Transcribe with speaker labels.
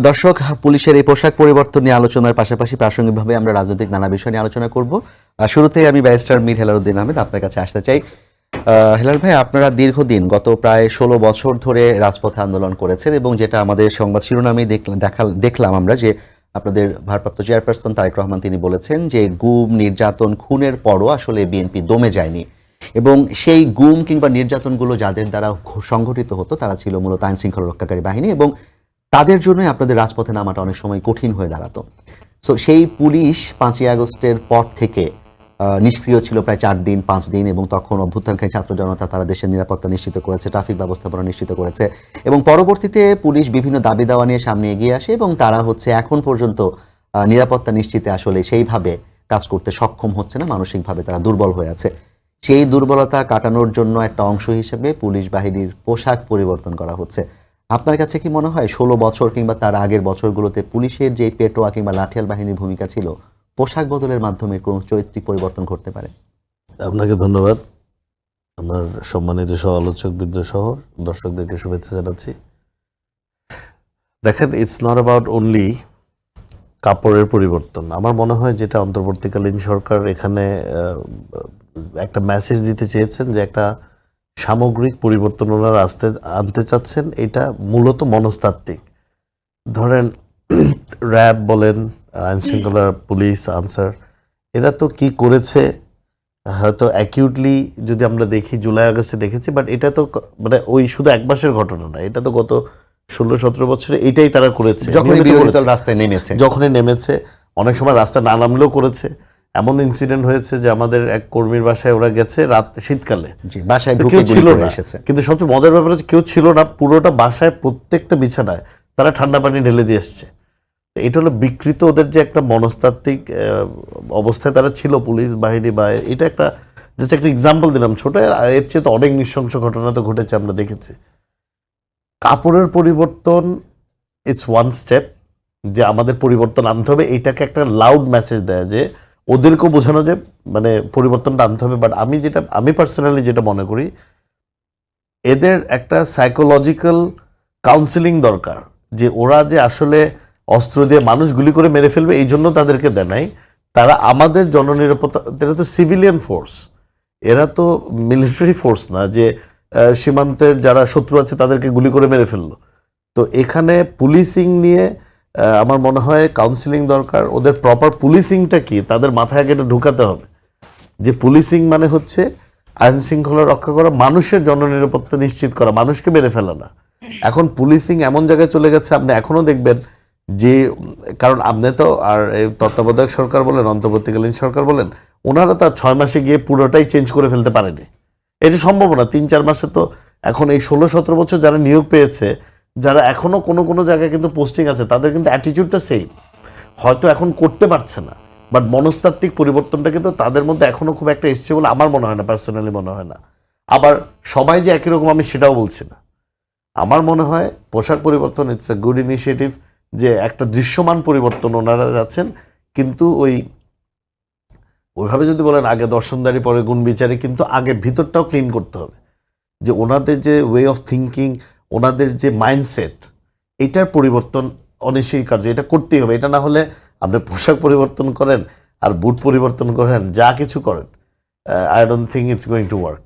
Speaker 1: দর্শক, পুলিশের এই পোশাক পরিবর্তন নিয়ে আলোচনার পাশাপাশি প্রাসঙ্গিকভাবে আমরা রাজনৈতিক নানা বিষয় নিয়ে আলোচনা করব। শুরুতেই আমি ব্যারিস্টার মীর হেলালুদ্দিন আহমেদ আপনার কাছে আসতে চাই। হেলাল ভাই, আপনারা দীর্ঘদিন গত প্রায় 16 বছর ধরে রাজপথে আন্দোলন করেছেন এবং যেটা আমাদের সংবাদ শিরোনামেই দেখলাম আমরা যে আপনাদের ভারপ্রাপ্ত চেয়ারপারসন তারেক রহমান তিনি বলেছেন যে গুম নির্যাতন খুনের পরও আসলে বিএনপি দমে যায়নি এবং সেই গুম কিংবা নির্যাতনগুলো যাদের দ্বারা সংঘটিত হতো তারা ছিল মূলত আইন শৃঙ্খলা রক্ষাকারী বাহিনী এবং তাদের জন্যই আপনাদের রাজপথে নামাটা অনেক সময় কঠিন হয়ে দাঁড়াতো। সো সেই পুলিশ 5ই আগস্টের পর থেকে নিষ্ক্রিয় ছিল প্রায় 4 দিন 5 দিন এবং তখন অভ্যুত্থানকারী ছাত্র জনতা তারা দেশের নিরাপত্তা নিশ্চিত করেছে, ট্রাফিক ব্যবস্থাপনা নিশ্চিত করেছে এবং পরবর্তীতে পুলিশ বিভিন্ন দাবি দাওয়া নিয়ে সামনে এগিয়ে আসে এবং তারা এখন পর্যন্ত নিরাপত্তা নিশ্চিতে আসলে সেইভাবে কাজ করতে সক্ষম হচ্ছে না, মানসিকভাবে তারা দুর্বল হয়ে আছে। সেই দুর্বলতা কাটানোর জন্য একটা অংশ হিসেবে পুলিশ বাহিনীর পোশাক পরিবর্তন করা হচ্ছে। আপনার কাছে কি মনে হয় 16 বছর কিংবা তার আগের বছরগুলোতে পুলিশের যে পেটোয়া কিংবা লাঠিয়াল বাহিনীর ভূমিকা ছিল পোশাক বদলের মাধ্যমে কোনো চরিত্রিক পরিবর্তন ঘটতে পারে?
Speaker 2: আপনাকে ধন্যবাদ। আমার সম্মানিত সহ আলোচকবৃন্দ সহ দর্শকদেরকে শুভেচ্ছা জানাচ্ছি। দেখেন, ইটস নট অ্যাবাউট অনলি কাপড়ের পরিবর্তন। আমার মনে হয় যেটা অন্তর্বর্তীকালীন সরকার এখানে একটা মেসেজ দিতে চেয়েছেন যে একটা সামগ্রিক পরিবর্তন ওনারা আনতে চাচ্ছেন। এটা মূলত মনস্তাত্ত্বিক। ধরেন র্যাব বলেন, আইনশৃঙ্খলা পুলিশ, আনসার, এরা তো কি করেছে হয়তো অ্যাকিউটলি যদি আমরা দেখি জুলাই আগস্টে দেখেছি, বাট এটা তো মানে ওই শুধু এক মাসের ঘটনা না, এটা তো গত 16-17 বছরে এটাই তারা করেছে। যখনই নেমেছে অনেক সময় রাস্তা না নামলেও করেছে। এমন ইনসিডেন্ট হয়েছে যে আমাদের এক কর্মীর বাসায় ওরা গেছে রাত শীতকালে, কেউ ছিল না, কিন্তু সবচেয়ে মজার ব্যাপার হচ্ছে কেউ ছিল না, পুরোটা বাসায় প্রত্যেকটা বিছানায় তারা ঠান্ডা পানি ঢেলে দিয়ে এসছে। এটা হলো বিকৃত ওদের যে একটা মনস্তাত্ত্বিক অবস্থায় তারা ছিল পুলিশ বাহিনী, বা এটা একটা জাস্ট একটা এক্সাম্পল দিলাম ছোট। এর চেয়ে তো অনেক নৃশংস ঘটনা তো ঘটেছে, আমরা দেখেছি। কাপড়ের পরিবর্তন ইটস ওয়ান স্টেপ, যে আমাদের পরিবর্তন আনতে হবে, এইটাকে একটা লাউড মেসেজ দেয় যে ওদেরকেও বোঝানো যে মানে পরিবর্তনটা আনতে হবে। বাট আমি পার্সোনালি যেটা মনে করি, এদের একটা সাইকোলজিক্যাল কাউন্সিলিং দরকার, যে ওরা যে আসলে অস্ত্র দিয়ে মানুষ গুলি করে মেরে ফেলবে এই জন্য তাদেরকে দেয় নাই। তারা আমাদের জননিরাপত্তা, এরা তো সিভিলিয়ান ফোর্স, এরা তো মিলিটারি ফোর্স না যে সীমান্তের যারা শত্রু আছে তাদেরকে গুলি করে মেরে ফেললো। তো এখানে পুলিশিং নিয়ে আমার মনে হয় কাউন্সিলিং দরকার। ওদের প্রপার পুলিশিংটা কি তাদের মাথায় আগে এটা ঢুকাতে হবে, যে পুলিশিং মানে হচ্ছে আইন শৃঙ্খলা রক্ষা করা, মানুষের জননিরাপত্তা নিশ্চিত করা, মানুষকে মেরে ফেলা না। এখন পুলিশিং এমন জায়গায় চলে গেছে, আপনি এখনো দেখবেন যে, কারণ আপনি তো আর তত্ত্বাবধায়ক সরকার বলেন, অন্তর্বর্তীকালীন সরকার বলেন, ওনারা তো 6 মাসে গিয়ে পুরোটাই চেঞ্জ করে ফেলতে পারেনি। এটা সম্ভব না। 3-4 মাসে তো এখন এই 16-17 বছর যারা নিয়োগ পেয়েছে, যারা এখনো কোনো জায়গায় কিন্তু পোস্টিং আছে, তাদের কিন্তু অ্যাটিটিউডটা সেম, হয়তো এখন করতে পারছে না, বাট মনস্তাত্ত্বিক পরিবর্তনটা কিন্তু তাদের মধ্যে এখনো খুব একটা এসছে বলে আমার মনে হয় না, পার্সোনালি মনে হয় না। আবার সবাই যে একই রকম আমি সেটাও বলছি না। আমার মনে হয় পোশাক পরিবর্তন ইটস এ গুড ইনিশিয়েটিভ, যে একটা দৃশ্যমান পরিবর্তন ওনারা যাচ্ছেন। কিন্তু ওইভাবে যদি বলেন আগে দর্শনদারি পরে গুণ বিচারে, কিন্তু আগে ভিতরটাও ক্লিন করতে হবে, যে ওনাদের যে ওয়ে অফ থিঙ্কিং, ওনাদের যে মাইন্ডসেট, এটার পরিবর্তন অনস্বীকার্য, এটা করতেই হবে। এটা না হলে আপনি পোশাক পরিবর্তন করেন আর বুট পরিবর্তন করেন, যা কিছু করেন, I don't think it's going to work.